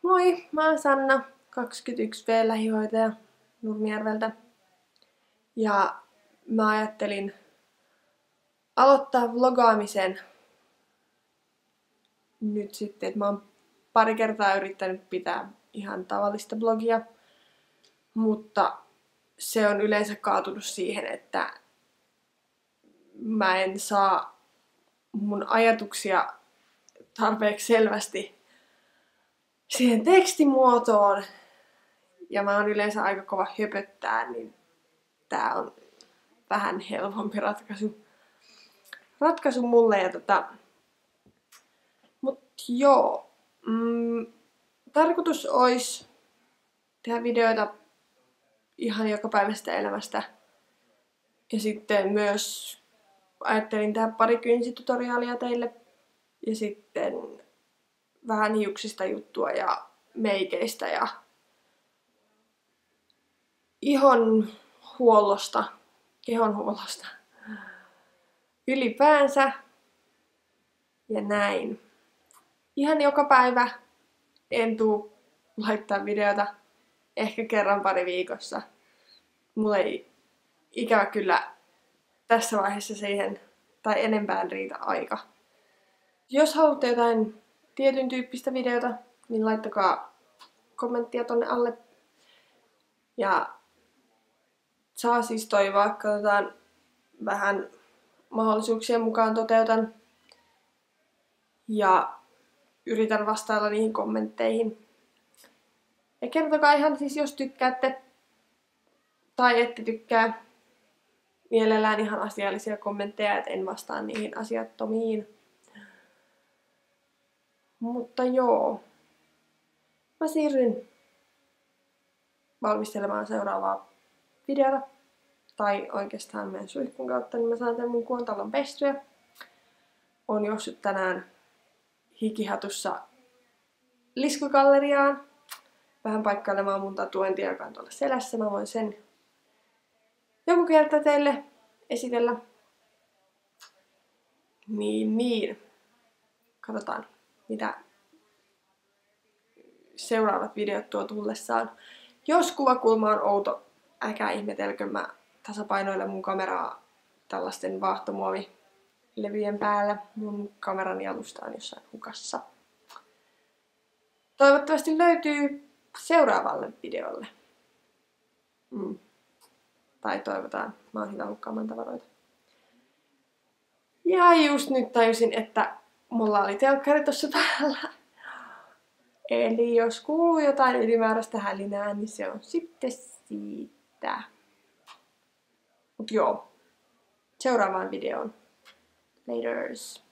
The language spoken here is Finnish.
Moi, mä oon Sanna, 21V lähihoitaja Nurmijärveltä. Ja mä ajattelin aloittaa vlogaamisen nyt sitten, että mä oon pari kertaa yrittänyt pitää ihan tavallista blogia, mutta se on yleensä kaatunut siihen, että mä en saa mun ajatuksia tarpeeksi selvästi siihen tekstimuotoon. Ja mä oon yleensä aika kova höpöttää, niin tää on vähän helpompi ratkaisu mulle. Mut joo. Tarkoitus olisi tehdä videoita ihan jokapäiväisestä elämästä. Ja sitten myös ajattelin tehdä pari kynsitutoriaalia teille. Ja sitten vähän hiuksista juttua ja meikeistä ja ihonhuollosta, kehonhuollosta ylipäänsä ja näin. Ihan joka päivä en tuu laittaa videota, ehkä kerran pari viikossa. Mulla ei ikävä kyllä tässä vaiheessa siihen tai enempään riitä aika. Jos haluatte jotain tietyn tyyppistä videota, niin laittakaa kommenttia tonne alle. Ja saa siis toivoa, katsotaan vähän mahdollisuuksien mukaan toteutan. Ja yritän vastailla niihin kommentteihin. Ja kertokaa ihan siis, jos tykkäätte tai ette tykkää. Mielellään ihan asiallisia kommentteja, et en vastaa niihin asiattomiin. Mutta joo. Mä siirryn valmistelemaan seuraavaa videota. Tai oikeastaan meidän suihkun kautta, niin mä saan tämän mun kuontalon pestyä. Oon juossut tänään hikihatussa liskugalleriaan. Vähän paikkailemaan mun tatuointia, joka on tuolla selässä. Mä voin sen joku kerta teille esitellä. Niin. Katsotaan, mitä seuraavat videot tuo tullessaan. Jos kuvakulma on outo, älkää ihmetelkö, mä tasapainoilen mun kameraa tällaisten vaahtomuovilevyjen päällä. Mun kameran jalusta on jossain hukassa. Toivottavasti löytyy seuraavalle videolle. Tai toivotaan. Mä oon hyvä hukkaamaan tavaroita. Ja just nyt tajusin, että mulla oli telkkari tossa päällä. Eli jos kuuluu jotain ylimääräistä hälinää, niin se on sitten siitä. Mut joo. Seuraavaan videoon. Laters.